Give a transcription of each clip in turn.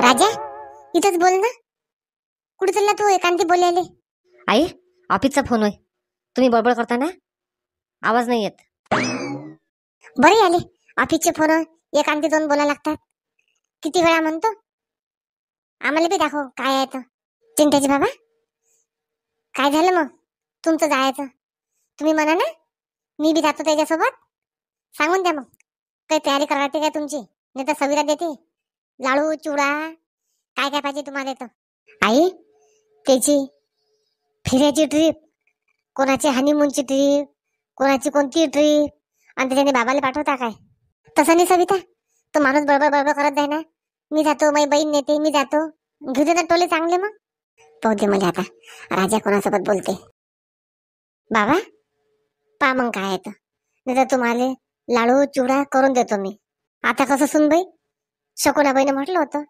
राजा, इथंच बोल ना. कुठे चालला तू एकांती बोलायले? आई, ऑफिसचा फोन होय. तुम्ही बडबड करता ना, आवाज नाही येत. बरे आले. ऑफिसचे फोन एकांती जाऊन बोला लागतात. किती वेळा म्हणतो? आम्हाला बी दाखव काय आहे तर. चिंताजी बाबा, काय झालं मग तुमचं जायचं? तुम्ही म्हणा ना, मी बी जातो त्याच्यासोबत. सांगून द्या मग, काही तयारी करायची काय तुमची? नाही तर सविरा देते लाडू चिवडा, काय काय पाहिजे तुम्हाला तर. आई, त्याची फिरायची ट्रिप, कोणाची हनीमूनची ट्रिप, कोणाची कोणती ट्रिप, आणि त्याच्याने बाबाला पाठवता काय? तसं नाही सविता, तो माणूस बरोबर बरोबर करत जाय ना. मी जातो, माझी बहीण नेते, मी जातो. घेऊ दे ना टोले चांगले. मग पाहू दे मला आता राजा कोणासोबत बोलते. बाबा पा मग काय आहे तर, नाही तर तुम्हाला लाडू चिवडा करून देतो मी. आता कसं सुनबाई, शकुनाबाईने म्हटलं होतं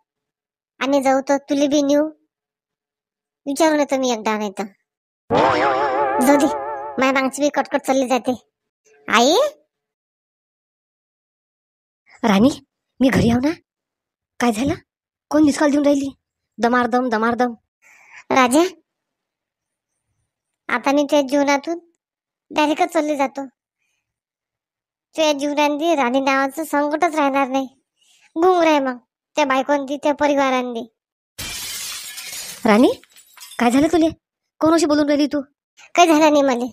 आम्ही जाऊ तर तुला बी नेऊ. विचारून येतो मी एकदा, नाही तर जाऊ दे, माझ्या मागची बी कटकट चालली जाते. आई, राणी, मी घरी आहो ना. काय झालं? कोण मिसकॉल देऊन राहिली? दमारदम दमारदम. राजा, आता मी त्या जीवनातून डायरेक्टच चालली जातो. त्या जीवनांनी राणी नावाचं संकटच राहणार नाही. गुंग राह मग त्या बायकोंनी, त्या परिवारांनी. राणी, काय झालं तुले? कोण अशी बोलून राहिली तू? काही झालं नाही मला.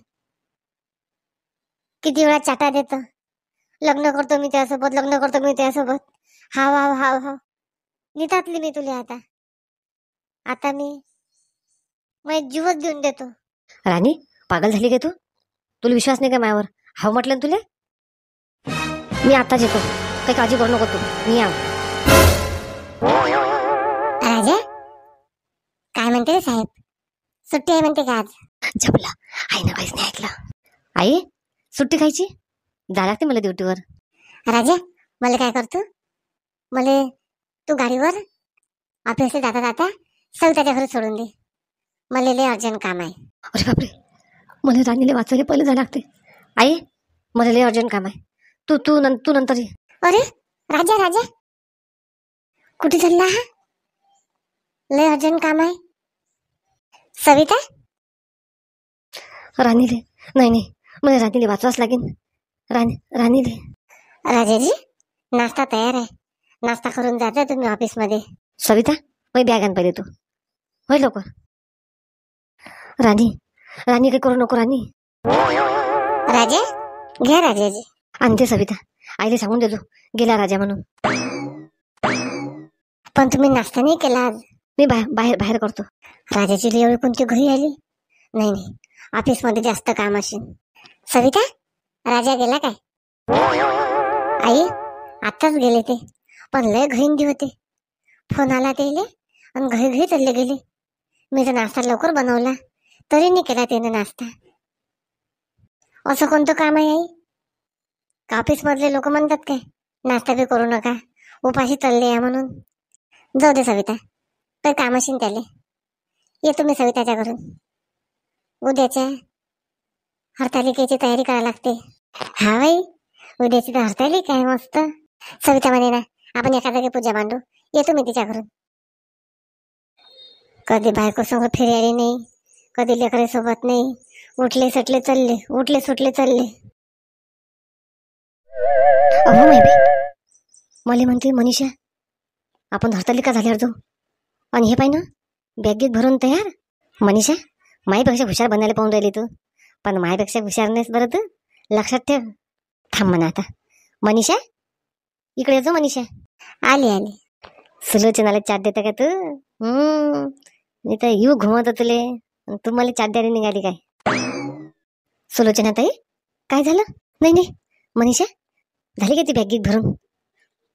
किती वेळा चाटा देतं, लग्न करतो मी त्यासोबत, लग्न करतो मी त्यासोबत. हाव हाव हाव हाव, नितातली मी तुला. आता आता मी माझा जीवच देऊन देतो. राणी, पागल झाली काय तू? तुला विश्वास नाही का माझ्यावर? हाव म्हटलं ना तुले. मी आताच येतो, काही काळजी करू नको तू. मी आव. राजा, काय म्हणते रे साहेब? सुट्टी आहे म्हणते का आज? जपला, आईनं काहीच नाही ऐकलं. आई, सुट्टी खायची? जा लागते मला ड्युटीवर. राजा, मला काय करतो? मला तू गाडीवर ऑफिसला जाता जाता सविताच्या घरी सोडून दे. मला लय अर्जंट काम आहे. अरे बापरे, मला राणीला वाचायला पहिले जायला लागते. आई, मला लय अर्जंट काम आहे. तू तू तू नंतर ये. अरे राजा, राजा कुठे चालला हा? लय अर्जंट काम आहे. सविता, राणीले नाही नाही, मला राणीले वाचवाच लागेल. राणीले. राजाजी, नाश्ता तयार आहे. नाश्ता करून जाता तुम्ही ऑफिसमध्ये. सविता, माझी बॅग आण पहिले तू. होय लवकर. राणी, राणी काही करू नको. राणी. राजा, घ्या राजाजी. आणते सविता. आईला सांगून देतो गेला राजा म्हणून. पण तुम्ही नाश्ता नाही केला आज? मी बाहेर बाहेर करतो. राजाची एवढी कोणती घरी आली? नाही नाही, ऑफिसमध्ये जास्त काम असेल. सविता, राजा गेला काय? आई, आताच गेले ते, पण लय घाईंदी होते. फोन आला त्याले आणि घरी घरी चालले गेले. मी तर नाश्ता लवकर बनवला, तरी नाही केला त्याने नाश्ता. असं कोणतं काम आहे आई? का ऑफिस मधले लोक म्हणतात काय नाश्ता बी करू नका, उपाशी चालले या म्हणून? जाऊ दे सविता, काही काम असेल त्याले. येतो मी सविताच्या घरून. उद्याच्या हरतालिकेची तयारी करावी लागते. हा बाई, उद्याची तर हरतालिका आहे मस्त. सविता म्हणे ना आपण एका जागी पूजा मांडू. येतो मी तिच्या घरून. कधी बायको सोबत फिरायला नाही, कधी लेकरे सोबत नाही. उठले सुटले चालले, उठले सुटले चालले. अहो माहिती, मला म्हणते मनीषा आपण हरतालिका झाल्यावर जाऊ. आणि हे पाय ना, बॅगेत भरून तयार. मनीषा, माईपेक्षा हुशार बनायला पाहून राहिली तू, पण माईपेक्षा हुशार नाहीस बरं तू. लक्षात ठेव. थांब म्हणा आता. मनीषा, इकडे येतो. मनीषा, आली आली. सुलोचनाला चाट देता का तू? मी तर येऊ घुमवतो तुले, तू मला चाट द्यायला निघाली काय? सुलोचना ताई, काय झालं? नाही नाही मनीषा, झाली का ती बॅगीत भरून?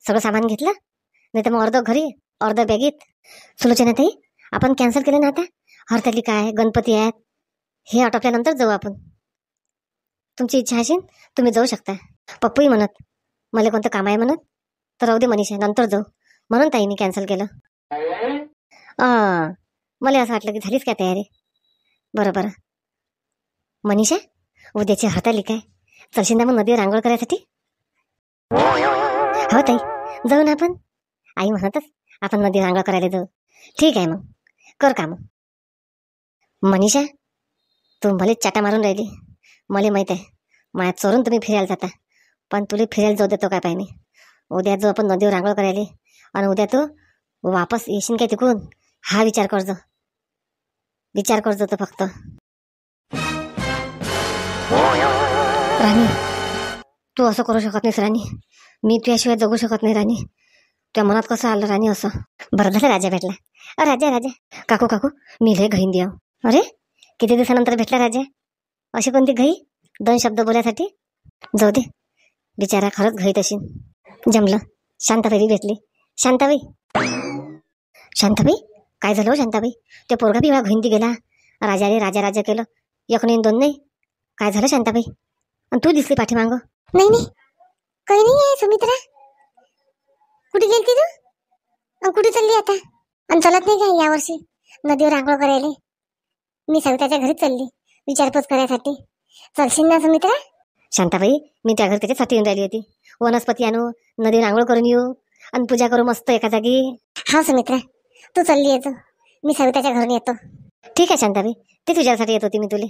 सगळं सामान घेतलं? नाही तर मग अर्ध घरी अर्ध बॅगीत. सुलोचना ताई, आपण कॅन्सल केलं ना आता. हरतालिका आहे, गणपती आहेत, हे आटोपल्यानंतर जाऊ आपण. तुमची इच्छा असेल तुम्ही जाऊ शकता. पप्पूही म्हणत मला कोणतं काम आहे म्हणत, तर राहू दे मनीषा, नंतर जाऊ म्हणून ताईने कॅन्सल केलं. मला असं वाटलं की झालीच काय तयारी. बरं मनीषा, उद्याची हरतालिका आहे, चलशील ना मग नदीवर आंघोळ करायसाठी? हो ताई, जाऊ ना आपण. आई म्हणतच आपण नदी रांगोळ करायला जाऊ. ठीक आहे मग, कर काम. मनीषा, तू भले चाटा मारून राहिली. मला माहित आहे माया चोरून तुम्ही फिरायला जाता, पण तुला फिरायला जाऊ देतो काय पाहिजे. उद्या जो आपण नदीवर रांगोळ करायला आणि उद्या तू वापस येशील काय तिकडून, हा विचार करजो. विचार करजो तो फक्त. राणी, तू असं करू शकत नाहीस राणी. मी तुझ्याशिवाय जगू शकत नाही राणी. तुझ्या मनात कसं आलं राणी असं? बरं झालं राजा भेटला. राजा राजा, काकू काकू, मी लय घाईन द्या. अरे, किती दिवसानंतर भेटला राजा. अशी कोणती घाई 2 शब्द बोलायसाठी? जाऊ दे, बिचारा खरंच घाईत असेल. जमलं, शांताबाई भेटली. शांताबाई, शांताबाई, काय झालं हो शांताबाई? ते पोरगा बी घाईन गेला. राजाने राजा राजा केलं, 1 नाही 2 नाही. काय झालं शांताबाई? आणि तू दिसली पाठीमागं. नाही नाही, काही नाही आहे सुमित्रा. कुठे गेलती तू? कुठे चालली आता? आणि चलत नाही का यावर्षी नदीवर आंघोळ करायला? मी सविताच्या घरी चालली विचारपूस करायसाठी. चलशील ना सुमित्रा? शांताबाई, मी त्या घरी त्याच्यासाठी येऊन राहिली होती. वनस्पती आणू, नदीवर आंघोळ करून येऊ आणि पूजा करू मस्त एका जागी. हा सुमित्रा, तू चालली येतो, मी सविताच्या घरून येतो. ठीक आहे शांताबाई, ते तुझ्यासाठी येत होती मी तुले.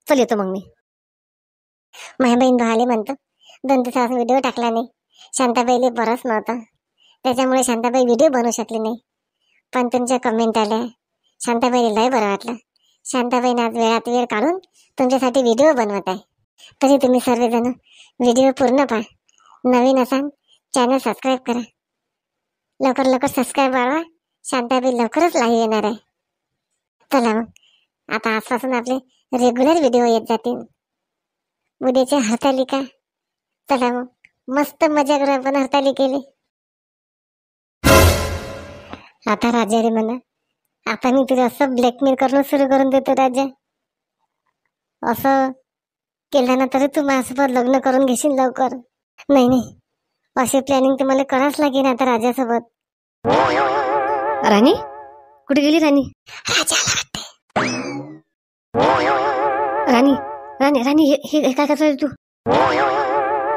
चल येतो मग मी. माझ्या बहीण भावाले म्हणतो 2 दिवसापासून व्हिडिओ टाकला नाही. शांताबाईले बरंच नव्हतं, त्याच्यामुळे शांताबाई व्हिडिओ बनवू शकली नाही. पण तुमच्या कमेंट आल्या, शांताबाईला लय बरं वाटलं. शांताबाईने आज वेळात वेळ काढून तुमच्यासाठी व्हिडिओ बनवत आहे. तरी तुम्ही सर्वजण व्हिडिओ पूर्ण पहा. नवीन असाल चॅनल सबस्क्राईब करा. लवकर लवकर सबस्क्राईब वाढवा. शांताबाई लवकरच लाईव्ह येणार आहे. चला मग, आता आजपासून आपले रेग्युलर व्हिडिओ येत जातील. उद्याचे हरतालिका. चला मग, मस्त मजा करू आपण हरतालिकेली. आता राजा रे म्हणा, आता मी तुला असं ब्लॅकमेल करणं सुरू करून देतो राजा. असं केलं ना तरी तू माझ्यासोबत लग्न करून घेशील लवकर. नाही नाही, अशी प्लॅनिंग तुम्हाला करावंच लागेल आता राजासोबत. राणी, कुठे गेली राणी? राजाला वाटते. राणी राणी राणी, हे काय करतोय तू?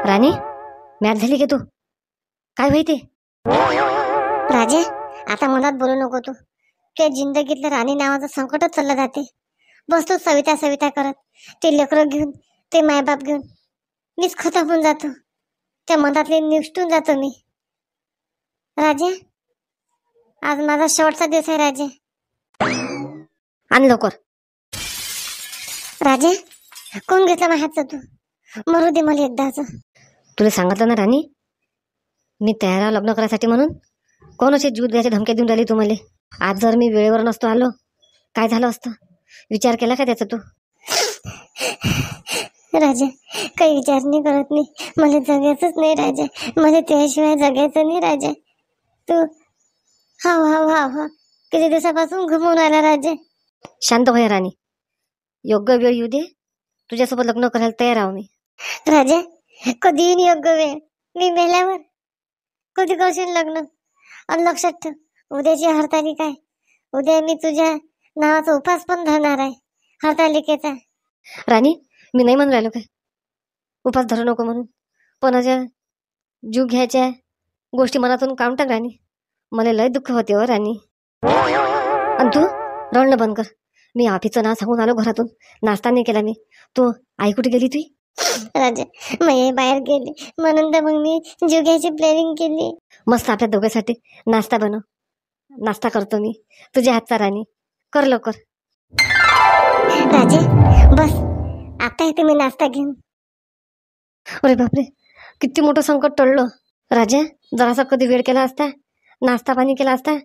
राणी, मॅच झाली की तू? काय माहिती? राजा, आता मनात बोलू नको तू. त्या जिंदगीतलं राणी नावाचं संकटच चाललं जाते. बसतो सविता सविता करत, ते लेकरं घेऊन, ते मायबाप घेऊन मीच खतम होऊन जातो. त्या मनातले निपटून जातो मी. राजा, आज माझा शेवटचा दिवस आहे राजा. आण लवकर. राजा, कोण घेतलं माझ्या हातचं तू? मरू दे मला एकदाच. तुला सांगितलं ना राणी, मी तयार आहे लग्न करायसाठी म्हणून. कोण असे जीव द्यायच्या धमक्या देऊन राहिली तुम्हाला? आज जर मी वेळेवर नसतो आलो, काय झालं असतं? विचार केला का त्याचा तू? राजा, काही विचार नाही करत नाही. मला जगायचंच नाही राजा. मला त्याशिवाय जगायचं नाही राजा. तू हाव हाव हाव हा किती दिवसापासून घुमवून आला राजा. शांत होय राणी, योग्य वेळ येऊ दे, तुझ्यासोबत लग्न करायला तयार आहो मी. राजा, कधी येईन योग्य वेळ? मी मेल्यावर कधी करशील लग्न? आणि लक्षात ठेव, उद्याची हरतालिका आहे. उद्या मी तुझ्या नावाचा उपास पण धरणार आहे, हरतालिकेचा. राणी, मी नाही म्हणून राहिलो काय उपास धरू नको म्हणून, पण अशा जीव घ्यायच्या गोष्टी मनातून काढून टाक राणी. मला लय दुःख होते हो राणी. आणि तू रडणं बंद कर. मी ऑफिसचं नाव सांगून आलो घरातून, नाश्ता नाही केला मी. तू आई कुठे गेली तुझी? राजा, मी बाहेर गेली म्हणून तर मग मी जीव घ्यायची प्लॅनिंग केली. मस्त आपल्या दोघांसाठी नाश्ता बनव. नाश्ता करतो मी तुझ्या हातचा राणी, कर लवकर. राजा, बस आता येते मी नाश्ता घेऊन. अरे बापरे, किती मोठं संकट टळलं. राजा, जरासा कधी वेळ केला असता, नाश्ता पाणी केला असता,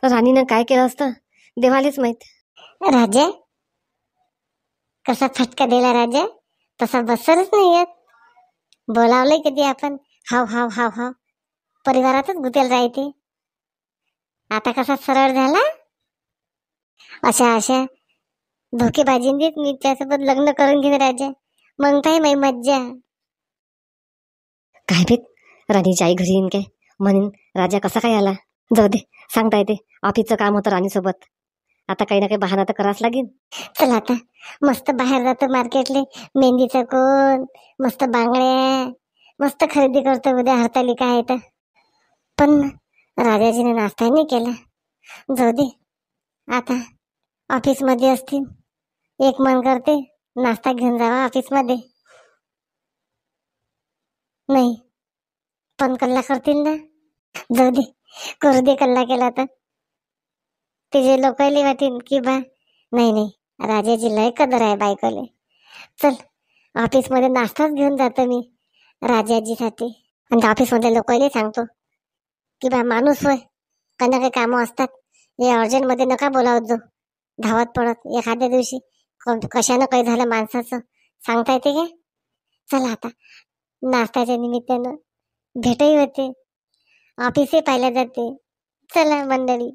तर राणीनं काय केलं असतं देवालेच माहित. राजा, कसा फटका दिला राजा, तसा बसरच नाही येत. बोलावलंय कधी आपण हाव हाव हाव हाव, परिवारातच गुतेल राहते. आता कसा सरळ झाला. अशा अशा धोकेबाजींनीच मी त्यासोबत लग्न करून घेईन राजा. मग काय माही मज्जा. काय भीत राणीची आई घरी येईन काय म्हणून राजा कसा काय आला? जाऊ दे, सांगता येते. ऑफिसचं काम होतं राणीसोबत, आता काही ना काही बहाणा तर करावंच लागेल. चल आता मस्त बाहेर जातो मार्केटले. मेहंदीचं कोण, मस्त बांगड्या, मस्त खरेदी करतो. उद्या हरतालिका आहे तर. पण राजाजीने नाश्ता नाही केला. जाऊ दे, आता ऑफिसमध्ये असतील. एक मन करते नाश्ता घेऊन जावा ऑफिसमध्ये. नाही पण कल्ला करतील ना. जाऊ दे, करू दे कल्ला केला तर. ते जे लोकायले वाटेल की बा नाही नाही, राजाजी लय कदर आहे बायकोले. चल ऑफिसमध्ये नाश्ताच घेऊन जातो मी राजाजीसाठी. आणि ऑफिसमधल्या लोकांना सांगतो की बा माणूस होय, काही काही कामं असतात, हे अर्जंटमध्ये नका बोलावत जो. धावत पडत एखाद्या दिवशी कशानं काही झालं माणसाचं सांगता येते काय. चला आता नाश्त्याच्या निमित्तानं भेटही होते, ऑफिसही पाहिल्या जाते. चला मंडळी.